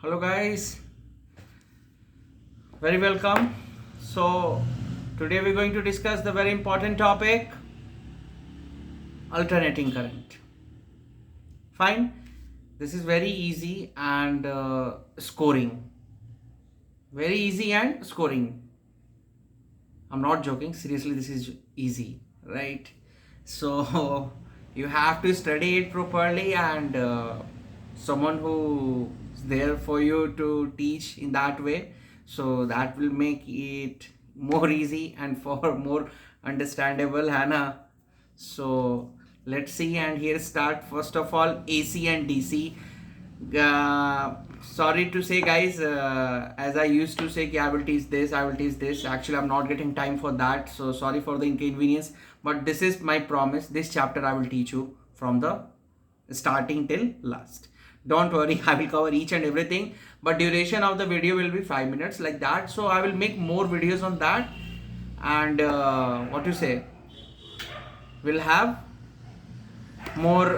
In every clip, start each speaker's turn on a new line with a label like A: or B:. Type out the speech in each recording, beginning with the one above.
A: Hello guys, very welcome. So today we're going to discuss the very important topic, alternating current. Fine, this is very easy and scoring. Very easy and scoring. I'm not joking, seriously, this is easy, right? So you have to study it properly and someone who is there for you to teach in that way, so that will make it more easy and for more understandable, Hannah. So let's see, and here start first of all AC and DC. Sorry to say guys, as I used to say I will teach this, I will teach this. Actually I'm not getting time for that, so sorry for the inconvenience, but this is my promise. This chapter I will teach you from the starting till last. Don't worry, I will cover each and everything, but duration of the video will be 5 minutes like that. So I will make more videos on that, and what you say, we'll have more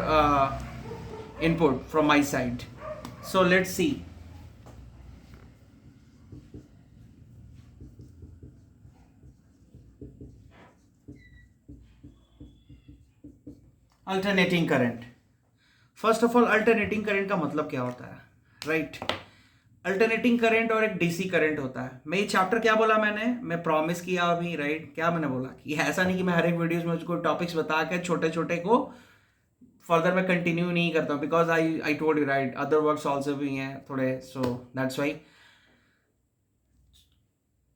A: input from my side. So let's see. Alternating current. First of all alternating current का मतलब क्या होता है, right? Alternating current और एक DC current होता है. मैं ये चैप्टर क्या बोला, मैं प्रॉमिस किया अभी, राइट? क्या मैंने बोला कि ऐसा नहीं कि मैं हर एक वीडियोस में उसको टॉपिक्स बता के छोटे छोटे को फर्दर मैं कंटिन्यू नहीं करता हूँ, because I told you, right, other works also भी हैं थोड़े, सो दैट्स वाई.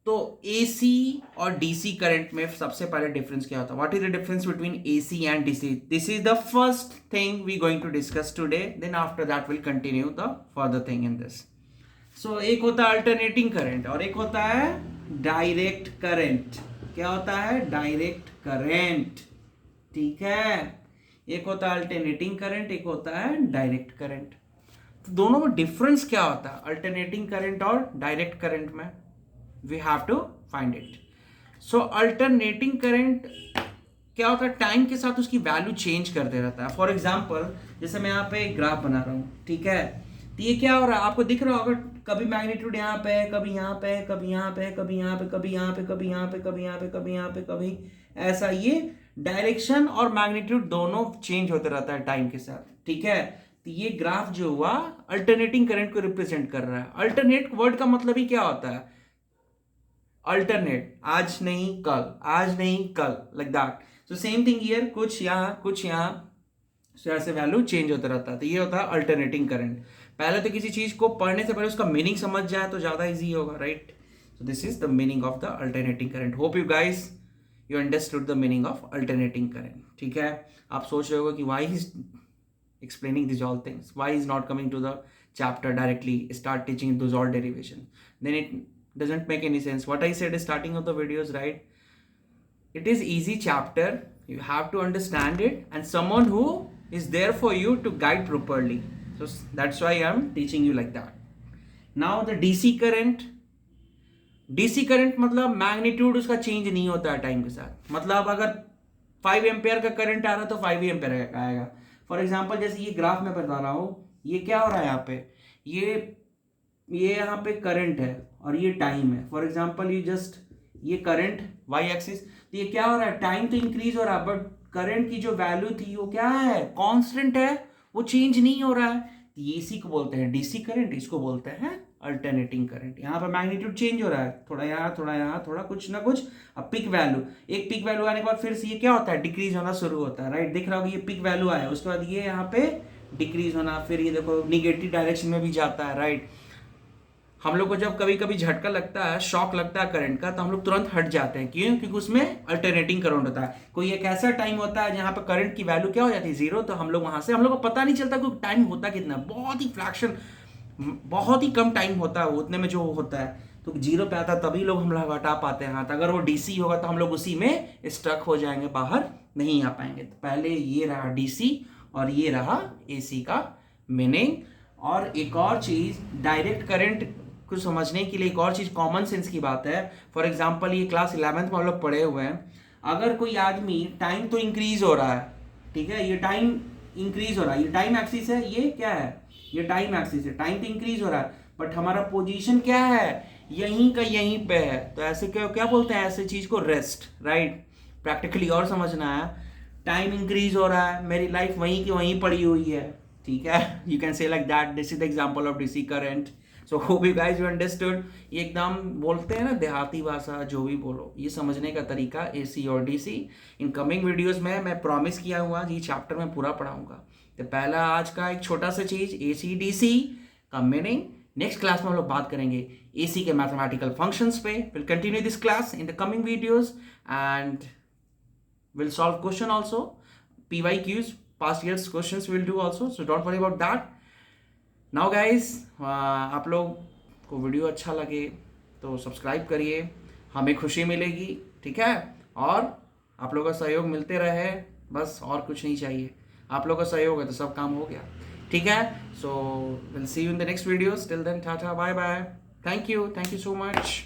A: तो एसी और डीसी करंट में सबसे पहले डिफरेंस क्या होता है? What is the difference between AC and DC? This is the first thing we going to discuss today, then after that will continue the further thing in this. So एक होता है alternating current और एक होता है direct current. क्या होता है? Direct current. ठीक है, एक होता है अल्टरनेटिंग करंट, एक होता है डायरेक्ट करंट. तो दोनों में डिफरेंस क्या होता है अल्टरनेटिंग करंट और डायरेक्ट करंट में? We have to find it. So alternating current क्या होता है? टाइम के साथ उसकी वैल्यू चेंज करते रहता है. फॉर एग्जाम्पल, जैसे मैं यहाँ पे एक ग्राफ बना रहा हूँ, ठीक है, तो ये क्या हो रहा है आपको दिख रहा होगा, कभी मैग्नीट्यूड यहाँ पे है, कभी यहाँ पे है, कभी यहाँ पे है, कभी यहाँ पे, कभी यहाँ पे, कभी यहाँ पे, कभी यहाँ पे, कभी यहाँ पे, कभी ऐसा. ये डायरेक्शन और मैग्नीट्यूड दोनों चेंज होते रहता है टाइम के साथ, ठीक है. तो ये ग्राफ जो हुआ अल्टरनेटिंग करंट को रिप्रेजेंट कर रहा है. अल्टरनेट वर्ड का मतलब ही क्या होता है? अल्टरनेट, आज नहीं कल, आज नहीं कल, like that. So same thing here, कुछ यहाँ कुछ यहाँ, सो ऐसे वैल्यू चेंज होता रहता है. तो ये होता है अल्टरनेटिंग करंट. पहले तो किसी चीज को पढ़ने से पहले उसका मीनिंग समझ जाए तो ज्यादा इजी होगा, right? So this is the meaning of the alternating current. Hope you guys you understood the meaning of alternating current. ठीक है, आप सोच रहे होगे कि why is explaining these all things, why is not coming to the chapter directly, start teaching those all derivation, then it doesn't make any sense. What I said is starting of the videos, right? It is easy chapter, you have to understand it, and someone who is there for you to guide properly. So that's why I'm teaching you like that. Now the DC current. DC current मतलब magnitude उसका change नहीं होता है time के साथ. मतलब अगर 5 ampere का करंट आ रहा है तो 5 एम्पेयर आएगा. फॉर एग्जांपल, जैसे ये ग्राफ में बता रहा हूँ, ये क्या हो रहा है यहाँ पे, ये यहाँ पे करंट है और ये टाइम है. फॉर एग्जांपल ये करंट वाई एक्सिस, तो ये क्या हो रहा है? टाइम तो इंक्रीज हो रहा है, बट करंट की जो वैल्यू थी वो क्या है? कांस्टेंट है, वो चेंज नहीं हो रहा है. ये इसी को बोलते हैं डीसी करंट, इसको बोलते हैं अल्टरनेटिंग करंट. यहाँ पर मैग्नीट्यूड चेंज हो रहा है, थोड़ा यहाँ थोड़ा यहाँ, थोड़ा कुछ ना कुछ. अब पिक वैल्यू, एक पिक वैल्यू आने के बाद फिर से ये क्या होता है? डिक्रीज होना शुरू होता है, राइट? दिख रहा होगा ये पिक वैल्यू आया, उसके बाद ये यहाँ पे डिक्रीज होना, फिर ये देखो निगेटिव डायरेक्शन में भी जाता है, राइट? हम लोग को जब कभी कभी झटका लगता है, शॉक लगता है करंट का, तो हम लोग तुरंत हट जाते हैं. क्यों? क्योंकि उसमें अल्टरनेटिंग करंट होता है. कोई एक ऐसा टाइम होता है जहां पर करंट की वैल्यू क्या हो जाती है? 0. तो हम लोग वहां से, हम लोग को पता नहीं चलता कि टाइम होता कितना, बहुत ही फ्रैक्शन, बहुत ही कम टाइम होता है उतने में जो होता है. तो 0 पे आता है तभी लोग हम लोग हटा पाते हैं हाथ. अगर वो डीसी होगा तो हम लोग उसी में स्टक हो जाएंगे, बाहर नहीं आ पाएंगे. तो पहले ये रहा डीसी और ये रहा एसी का मीनिंग. और एक और चीज, डायरेक्ट करंट को समझने के लिए एक और चीज कॉमन सेंस की बात है. फॉर एग्जांपल, ये क्लास 11th में हम लोग पढ़े हुए हैं. अगर कोई आदमी, टाइम तो इंक्रीज हो रहा है, ठीक है, ये टाइम इंक्रीज हो रहा है, ये टाइम एक्सिस है, ये क्या है? ये टाइम एक्सिस है, टाइम तो इंक्रीज हो रहा है. बट हमारा पोजीशन क्या है, यहीं का यहीं पे है, तो ऐसे क्या क्या बोलते हैं ऐसे चीज को, रेस्ट, राइट। प्रैक्टिकली और समझना है, टाइम इंक्रीज हो रहा है, मेरी लाइफ वहीं की वहीं पड़ी हुई है, ठीक है, you can say like that, this is the example of DC current. So hope you guys you understood. ये एकदम बोलते हैं ना देहाती भाषा, जो भी बोलो, ये समझने का तरीका एसी और डीसी। इन कमिंग वीडियोस में मैं प्रॉमिस किया हुआ ये चैप्टर में पूरा पढ़ाऊंगा। तो पहला आज का एक छोटा सा चीज एसी डीसी का मीनिंग, नेक्स्ट क्लास में हम लोग बात करेंगे एसी के मैथमेटिकल फंक्शंस पे। Will continue this class in the coming videos and we'll solve question also, pyqs, past years questions we'll do also, so don't worry about that. Now guys, आप लोग को वीडियो अच्छा लगे तो subscribe करिए, हमें खुशी मिलेगी, ठीक है, और आप लोगों का सहयोग मिलते रहे, बस और कुछ नहीं चाहिए। आप लोगों का सहयोग है तो सब काम हो गया, ठीक है। So will see you in the next videos, till then tata bye bye, thank you so much.